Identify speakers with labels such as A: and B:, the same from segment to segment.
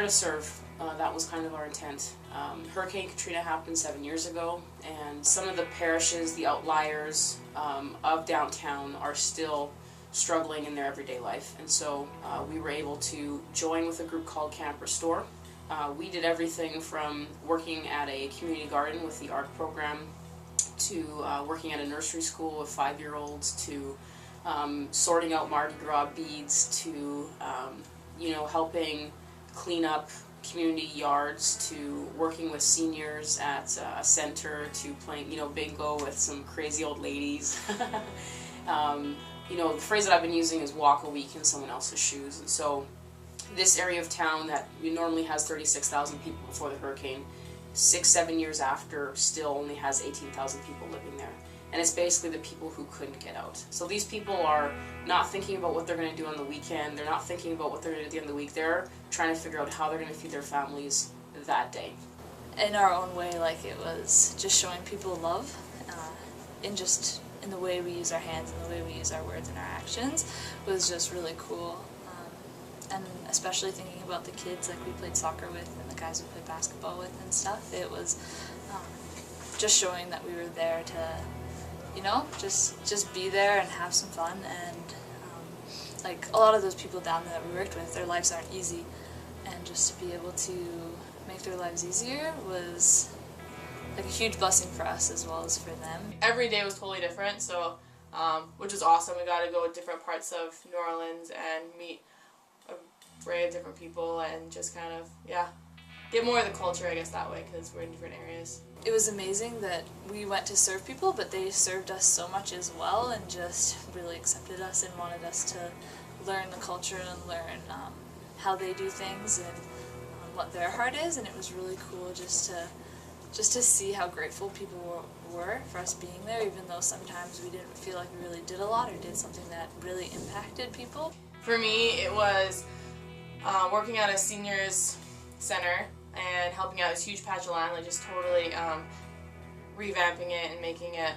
A: to serve. That was kind of our intent. Hurricane Katrina happened 7 years ago, and some of the parishes, the outliers of downtown, are still struggling in their everyday life. And so we were able to join with a group called Camp Restore. We did everything from working at a community garden with the art program to working at a nursery school with 5-year-olds to sorting out Mardi Gras beads to helping clean up community yards to working with seniors at a center to playing bingo with some crazy old ladies. The phrase that I've been using is walk a week in someone else's shoes. And so this area of town that normally has 36,000 people before the hurricane, 6-7 years after, still only has 18,000 people living there. And it's basically the people who couldn't get out. So these people are not thinking about what they're going to do on the weekend. They're not thinking about what they're going to do at the end of the week. They're trying to figure out how they're going to feed their families that day.
B: In our own way, it was just showing people love in the way we use our hands and the way we use our words and our actions was just really cool. And especially thinking about the kids we played soccer with and the guys we played basketball with and stuff, it was just showing that we were there to just be there and have some fun. And a lot of those people down there that we worked with, their lives aren't easy, and just to be able to make their lives easier was a huge blessing for us as well as for them.
C: Every day was totally different, so which was awesome. We got to go to different parts of New Orleans and meet a array of different people and just kind of get more of the culture, I guess, that way, because we're in different areas.
B: It was amazing that we went to serve people, but they served us so much as well and just really accepted us and wanted us to learn the culture and learn how they do things and what their heart is. And it was really cool just to see how grateful people were for us being there, even though sometimes we didn't feel like we really did a lot or did something that really impacted people.
C: For me, it was working at a seniors center and helping out this huge patch of land, just totally revamping it and making it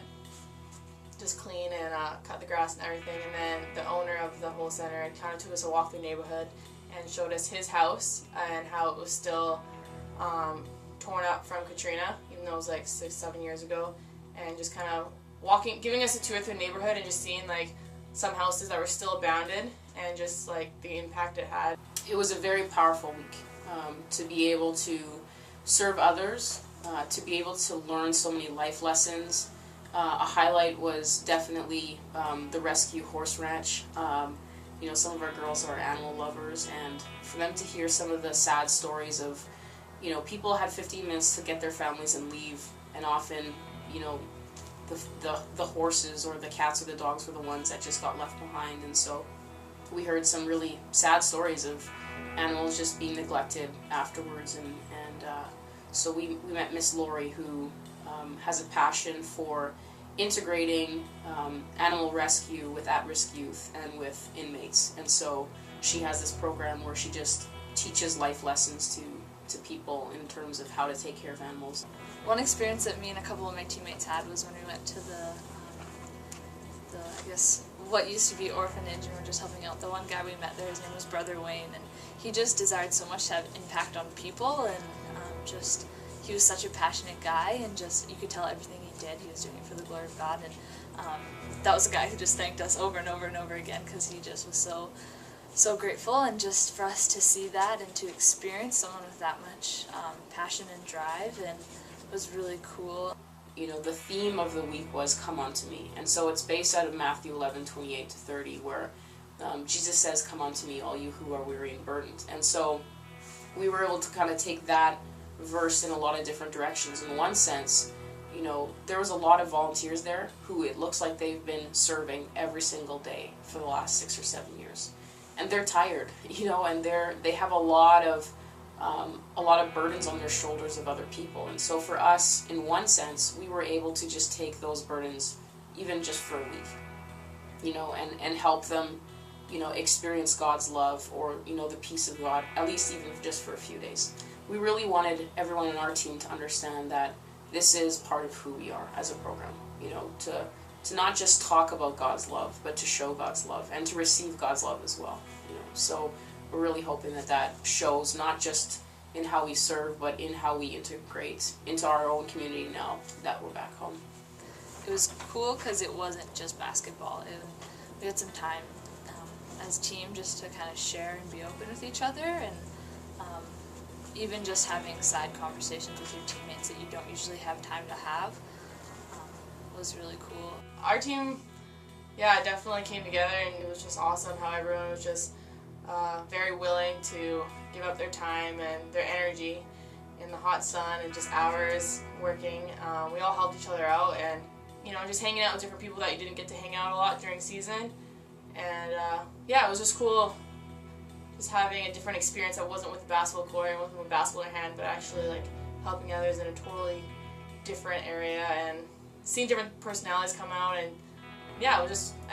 C: just clean and cut the grass and everything. And then the owner of the whole center kind of took us a walk through the neighborhood and showed us his house and how it was still torn up from Katrina, even though it was 6-7 years ago, and just kind of giving us a tour through the neighborhood and just seeing some houses that were still abandoned and just the impact it had.
A: It was a very powerful week. To be able to serve others, to be able to learn so many life lessons. A highlight was definitely the rescue horse ranch. Some of our girls are animal lovers, and for them to hear some of the sad stories of, people had 15 minutes to get their families and leave, and often, the horses or the cats or the dogs were the ones that just got left behind. And so we heard some really sad stories of animals just being neglected afterwards, and so we met Miss Lori, who has a passion for integrating animal rescue with at-risk youth and with inmates. And so she has this program where she just teaches life lessons to people in terms of how to take care of animals.
B: One experience that me and a couple of my teammates had was when we went to the I guess what used to be orphanage, and we're just helping out. The one guy we met there, his name was Brother Wayne, and he just desired so much to have impact on people, and he was such a passionate guy, and you could tell everything he did, he was doing it for the glory of God. And that was a guy who just thanked us over and over and over again, because he just was so grateful. And just for us to see that and to experience someone with that much passion and drive, and it was really cool.
A: The theme of the week was "Come unto me," and so it's based out of Matthew 11:28-30, where Jesus says, "Come unto me, all you who are weary and burdened." And so we were able to kind of take that verse in a lot of different directions. In one sense, there was a lot of volunteers there who it looks like they've been serving every single day for the last 6 or 7 years, and they're tired, and they have a lot of burdens on their shoulders of other people. And so for us, in one sense, we were able to just take those burdens, even just for a week, and help them, experience God's love or, the peace of God, at least even just for a few days. We really wanted everyone in our team to understand that this is part of who we are as a program, to not just talk about God's love, but to show God's love and to receive God's love as well. So we're really hoping that that shows not just in how we serve, but in how we integrate into our own community now that we're back home.
B: It was cool because it wasn't just basketball. We had some time as a team just to kind of share and be open with each other, and even just having side conversations with your teammates that you don't usually have time to have was really cool.
C: Our team, yeah, definitely came together, and it was just awesome how everyone was just very willing to give up their time and their energy in the hot sun and just hours working. We all helped each other out, and just hanging out with different people that you didn't get to hang out a lot during season. And yeah, it was just cool just having a different experience that wasn't with the basketball court and wasn't with basketball in hand, but actually like helping others in a totally different area and seeing different personalities come out. And yeah, it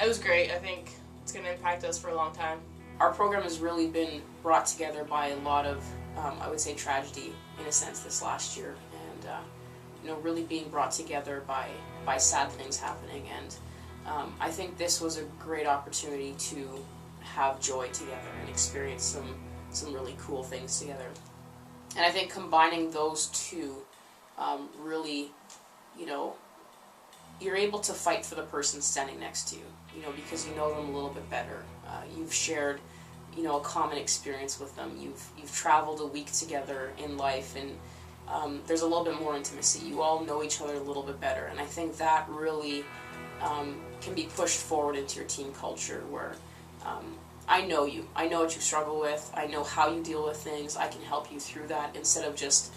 C: was great. I think it's going to impact us for a long time.
A: Our program has really been brought together by a lot of, I would say, tragedy in a sense this last year, and really being brought together by sad things happening. And I think this was a great opportunity to have joy together and experience some really cool things together. And I think combining those two really, you're able to fight for the person standing next to you, because you know them a little bit better. You've shared, a common experience with them. You've traveled a week together in life, and there's a little bit more intimacy. You all know each other a little bit better, and I think that really can be pushed forward into your team culture where I know you. I know what you struggle with. I know how you deal with things. I can help you through that instead of just,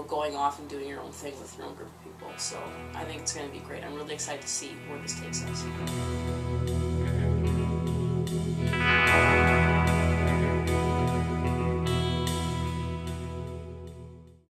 A: going off and doing your own thing with your own group of people. So I think it's going to be great. I'm really excited to see where this takes us.